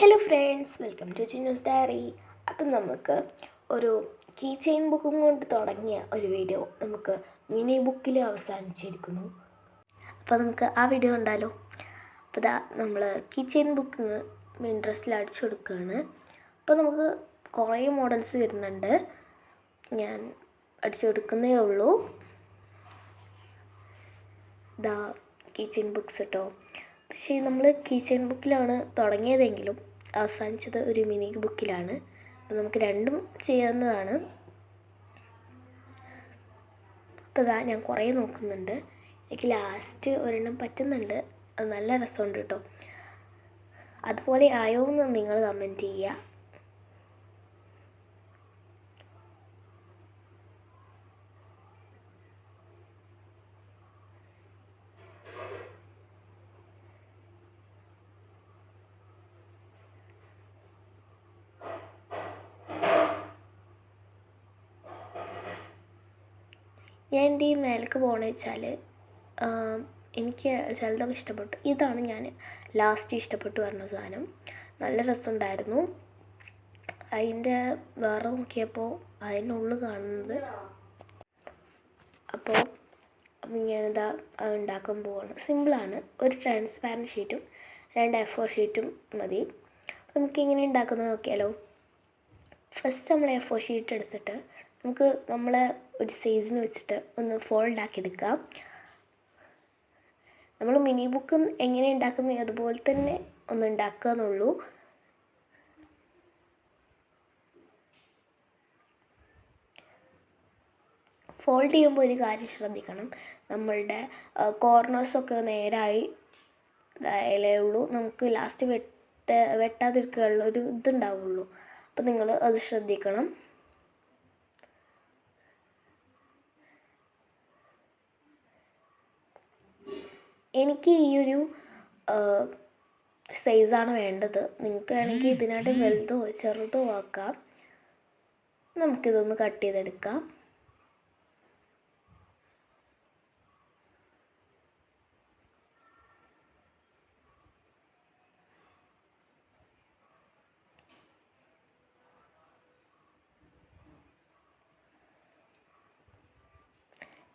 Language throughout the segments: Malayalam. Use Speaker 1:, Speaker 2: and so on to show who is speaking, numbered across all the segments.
Speaker 1: Hello friends, welcome to Chinnu's diary. അപ്പം നമുക്ക് ഒരു കീ ചെയിൻ ബുക്കും കൊണ്ട് തുടങ്ങിയ ഒരു വീഡിയോ നമുക്ക് മിനി ബുക്കിൽ അവസാനിച്ചിരിക്കുന്നു. അപ്പോൾ നമുക്ക് ആ വീഡിയോ കണ്ടാലോ. അപ്പോൾ ഇതാ നമ്മൾ കീ ചെയിൻ ബുക്കിന് ഇൻട്രസ്റ്റിൽ അടിച്ചു കൊടുക്കുകയാണ്. അപ്പോൾ നമുക്ക് കുറേ മോഡൽസ് വരുന്നുണ്ട്. ഞാൻ അടിച്ചു കൊടുക്കുന്നേ ഉള്ളൂ. ഇതാ കീ ചെയിൻ ബുക്സ് കേട്ടോ. പക്ഷേ നമ്മൾ കീ ചെയിൻ ബുക്കിലാണ് തുടങ്ങിയതെങ്കിലും അവസാനിച്ചത് ഒരു മിനി ബുക്കിലാണ്. അപ്പോൾ നമുക്ക് രണ്ടും ചെയ്യാവുന്നതാണ്. അപ്പോൾ ഇതാ ഞാൻ കുറേ നോക്കുന്നുണ്ട്. എനിക്ക് ലാസ്റ്റ് ഒരെണ്ണം പറ്റുന്നുണ്ട്. അത് നല്ല രസമുണ്ട് കേട്ടോ. അതുപോലെ ആയോ എന്ന് നിങ്ങൾ കമൻറ്റ് ചെയ്യുക. ഞാൻ എൻ്റെ ഈ മേലേക്ക് പോകണമെന്ന് വെച്ചാൽ എനിക്ക് ചിലതൊക്കെ ഇഷ്ടപ്പെട്ടു. ഇതാണ് ഞാൻ ലാസ്റ്റ് ഇഷ്ടപ്പെട്ടു പറഞ്ഞ സാധനം. നല്ല രസമുണ്ടായിരുന്നു. അതിൻ്റെ വേറെ നോക്കിയപ്പോൾ അതിനുള്ളിൽ കാണുന്നത്. അപ്പോൾ ഞാനിതാ ഉണ്ടാക്കാൻ പോവാണ്. സിമ്പിളാണ്. ഒരു ട്രാൻസ്പാരൻറ്റ് ഷീറ്റും 2 A4 ഷീറ്റും മതി. നമുക്കിങ്ങനെ ഉണ്ടാക്കുന്നത് നോക്കിയാലോ. ഫസ്റ്റ് നമ്മൾ A4 ഷീറ്റ് എടുത്തിട്ട് നമുക്ക് നമ്മളെ ഒരു സൈസിന് വെച്ചിട്ട് ഒന്ന് ഫോൾഡ് ആക്കി എടുക്കാം. നമ്മൾ മിനി ബുക്കും എങ്ങനെ ഉണ്ടാക്കുന്നത് അതുപോലെ തന്നെ ഒന്ന് ഉണ്ടാക്കുക എന്നുള്ളൂ. ഫോൾഡ് ചെയ്യുമ്പോൾ ഒരു കാര്യം ശ്രദ്ധിക്കണം. നമ്മളുടെ കോർണേഴ്സൊക്കെ നേരായി ഇതായാലേ ഉള്ളൂ നമുക്ക് ലാസ്റ്റ് വെട്ടാതിരിക്കാനുള്ള ഒരു ഇതുണ്ടാവുള്ളൂ. അപ്പോൾ നിങ്ങൾ അത് ശ്രദ്ധിക്കണം. എനിക്ക് ഈ ഒരു സൈസാണ് വേണ്ടത്. നിങ്ങൾക്ക് വേണമെങ്കിൽ ഇതിനായിട്ട് വലുതോ ചെറുതോ ആക്കാം. നമുക്കിതൊന്ന് കട്ട് ചെയ്തെടുക്കാം.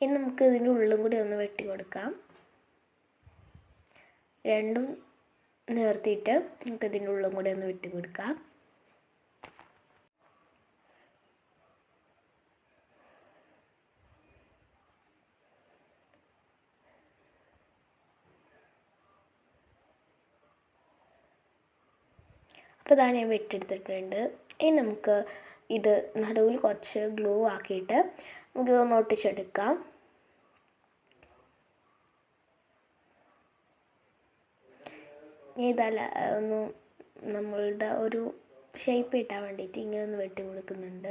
Speaker 1: ഇനി നമുക്ക് ഇതിൻ്റെ ഉള്ളും കൂടി ഒന്ന് വെട്ടി കൊടുക്കാം. രണ്ടും നിർത്തിയിട്ട് നമുക്ക് ഇതിൻ്റെ ഉള്ളും കൂടി ഒന്ന് വെട്ടി കൊടുക്കാം. അപ്പോൾ ഇതാ ഞാൻ വെട്ടിയെടുത്തിട്ടുണ്ട്. ഇനി നമുക്ക് ഇത് നടുവിൽ കുറച്ച് ഗ്ലൂ ആക്കിയിട്ട് നമുക്കിതൊന്ന് ഒട്ടിച്ചെടുക്കാം. ഇതല്ല ഒന്ന് നമ്മളുടെ ഒരു ഷേപ്പ് കിട്ടാൻ വേണ്ടിയിട്ട് ഇങ്ങനെ ഒന്ന് വെട്ടി കൊടുക്കുന്നുണ്ട്.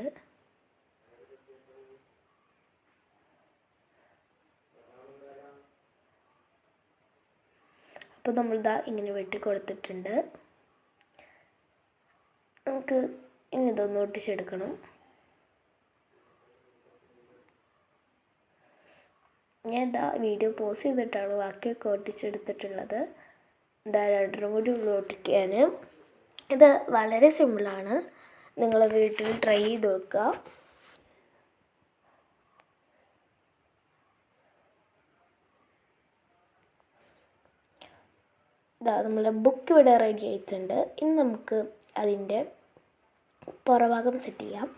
Speaker 1: അപ്പോൾ നമ്മളിതാ ഇങ്ങനെ വെട്ടി കൊടുത്തിട്ടുണ്ട്. നമുക്ക് ഇനി ഇതൊന്ന് ഒട്ടിച്ചെടുക്കണം. ഞാൻ ഇതാ വീഡിയോ പോസ് ചെയ്തിട്ടാണ് ബാക്കിയൊക്കെ ഒട്ടിച്ചെടുത്തിട്ടുള്ളത്. ഇതാ രണ്ടെണ്ണം കൂടി ഒട്ടിക്കാൻ. ഇത് വളരെ സിമ്പിളാണ്. നിങ്ങൾ വീട്ടിൽ ട്രൈ ചെയ്ത് നോക്കുക. ഇതാ നമ്മളെ ബുക്ക് ഇവിടെ റെഡി ആയിട്ടുണ്ട്. ഇനി നമുക്ക് അതിൻ്റെ പുറഭാഗം സെറ്റ് ചെയ്യാം.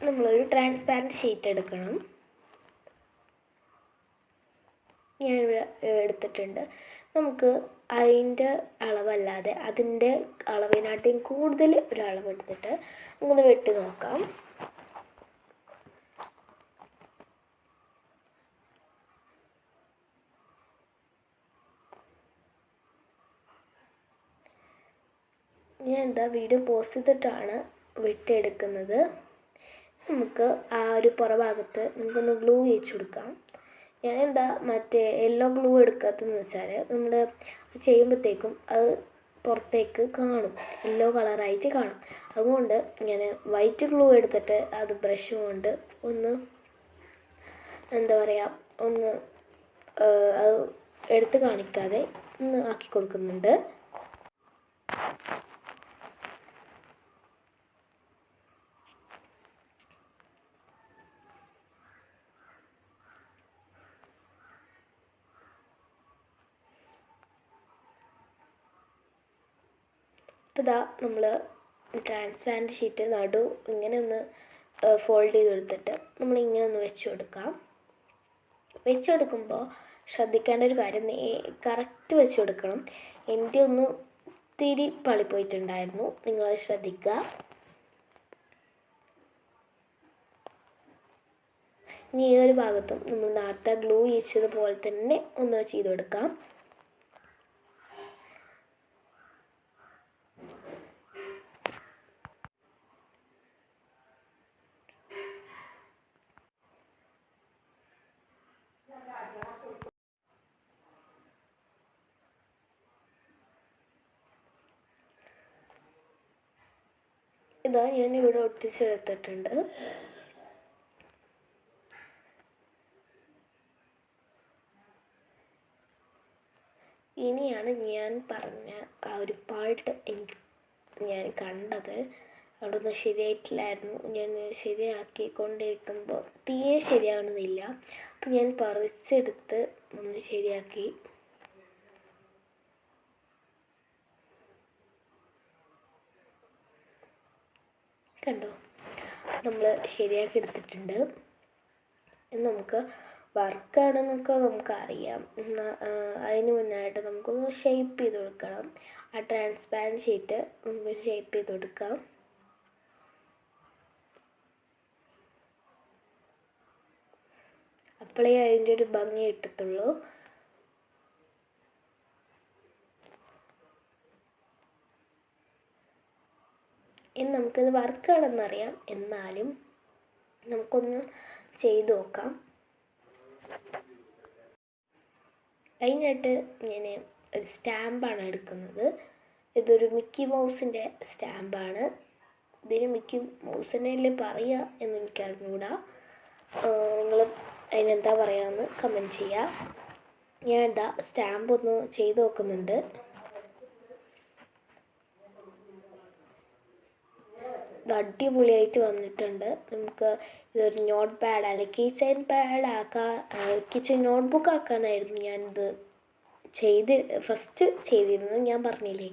Speaker 1: നമ്മളൊരു ട്രാൻസ്പാരൻറ്റ് ഷീറ്റ് എടുക്കണം. ഞാനിവിടെ എടുത്തിട്ടുണ്ട്. നമുക്ക് അതിൻ്റെ അളവല്ലാതെ അതിൻ്റെ അളവിനാട്ടിയും കൂടുതൽ ഒരു അളവെടുത്തിട്ട് നമുക്കൊന്ന് വെട്ടി നോക്കാം. ഞാൻ എന്താ വീഡിയോ പോസ് ചെയ്തിട്ടാണ് വെട്ടിയെടുക്കുന്നത്. നമുക്ക് ആ ഒരു പുറഭാഗത്ത് നമുക്കൊന്ന് ഗ്ലൂ ചെയ്ത് കൊടുക്കാം. ഞാൻ എന്താ മറ്റേ യെല്ലോ ഗ്ലൂ എടുക്കാത്തതെന്ന് വെച്ചാൽ നമ്മൾ ചെയ്യുമ്പോഴത്തേക്കും അത് പുറത്തേക്ക് കാണും, യെല്ലോ കളറായിട്ട് കാണും. അതുകൊണ്ട് ഞാൻ വൈറ്റ് ഗ്ലൂ എടുത്തിട്ട് അത് ബ്രഷ് കൊണ്ട് ഒന്ന് എന്താ പറയുക ഒന്ന് അത് എടുത്ത് കാണിക്കാതെ ഒന്ന് ആക്കി കൊടുക്കുന്നുണ്ട്. അപ്പോൾ ഇതാ നമ്മൾ ട്രാൻസ്പാരൻറ്റ് ഷീറ്റ് നടു ഇങ്ങനെ ഒന്ന് ഫോൾഡ് ചെയ്തെടുത്തിട്ട് നമ്മളിങ്ങനെ ഒന്ന് വെച്ച് കൊടുക്കാം. വെച്ച് കൊടുക്കുമ്പോൾ ശ്രദ്ധിക്കേണ്ട ഒരു കാര്യം, കറക്റ്റ് വെച്ച് കൊടുക്കണം. എൻ്റെ ഒന്ന് ഇത്തിരി പാളിപ്പോയിട്ടുണ്ടായിരുന്നു, നിങ്ങളത് ശ്രദ്ധിക്കുക. ഇനി ഈ ഒരു ഭാഗത്തും നമ്മൾ നേരത്തെ ഗ്ലൂ ചെയ്തതുപോലെ തന്നെ ഒന്ന് ചെയ്ത് കൊടുക്കാം. ഇതാ ഞാനിവിടെ ഒട്ടിച്ചെടുത്തിട്ടുണ്ട്. ഇനിയാണ് ഞാൻ പറഞ്ഞ ആ ഒരു പാർട്ട് ഞാൻ കണ്ടത്. അവിടെ ഒന്നും ശരിയായിട്ടില്ലായിരുന്നു. ഞാൻ ശരിയാക്കിക്കൊണ്ടിരിക്കുമ്പോൾ തീരെ ശരിയാവണമെന്നില്ല. അപ്പം ഞാൻ പറിച്ചെടുത്ത് ഒന്ന് ശരിയാക്കി. കണ്ടോ, നമ്മൾ ശരിയാക്കി എടുത്തിട്ടുണ്ട്. നമുക്ക് വർക്കാണെന്നൊക്കെ നമുക്കറിയാം. അതിന് മുന്നായിട്ട് നമുക്കൊന്ന് ഷേപ്പ് ചെയ്ത് കൊടുക്കണം. ആ ട്രാൻസ്പാരൻറ്റ് ഷീറ്റ് നമുക്ക് ഷേപ്പ് ചെയ്ത് കൊടുക്കാം. അപ്പോഴേ അതിൻ്റെ ഒരു ഭംഗി കിട്ടത്തുള്ളൂ. ഇനി നമുക്കിത് വർക്കാണെന്നറിയാം, എന്നാലും നമുക്കൊന്ന് ചെയ്ത് നോക്കാം. അതിനായിട്ട് ഞാൻ ഒരു സ്റ്റാമ്പാണ് എടുക്കുന്നത്. ഇതൊരു മിക്കി മൗസിൻ്റെ സ്റ്റാമ്പാണ്. ഇതിന് മിക്കി മൗസിനല്ലേ പറയുക എന്ന് എനിക്കറിഞ്ഞൂടാ. നിങ്ങൾ അതിനെന്താ പറയുകയെന്ന് കമൻറ്റ് ചെയ്യുക. ഞാൻ എന്താ സ്റ്റാമ്പ് ഒന്ന് ചെയ്ത് നോക്കുന്നുണ്ട്. ഇത് അടിപൊളിയായിട്ട് വന്നിട്ടുണ്ട്. നമുക്ക് ഇതൊരു നോട്ട് പാഡ് അല്ലെങ്കിൽ കിച്ചൺ പാഡ് ആക്കാൻ, കിച്ചൺ നോട്ട്ബുക്ക് ആക്കാനായിരുന്നു ഞാനിത് ഫസ്റ്റ് ചെയ്തിരുന്നത്. ഞാൻ പറഞ്ഞില്ലേ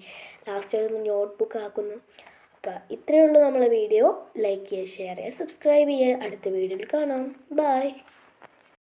Speaker 1: ലാസ്റ്റ് ഒരു നോട്ട്ബുക്ക് ആക്കുന്നു. അപ്പോൾ ഇത്രയേ ഉള്ളൂ നമ്മളെ വീഡിയോ. ലൈക്ക് ചെയ്യുക, ഷെയർ ചെയ്യുക, സബ്സ്ക്രൈബ് ചെയ്യുക. അടുത്ത വീഡിയോയിൽ കാണാം. ബൈ.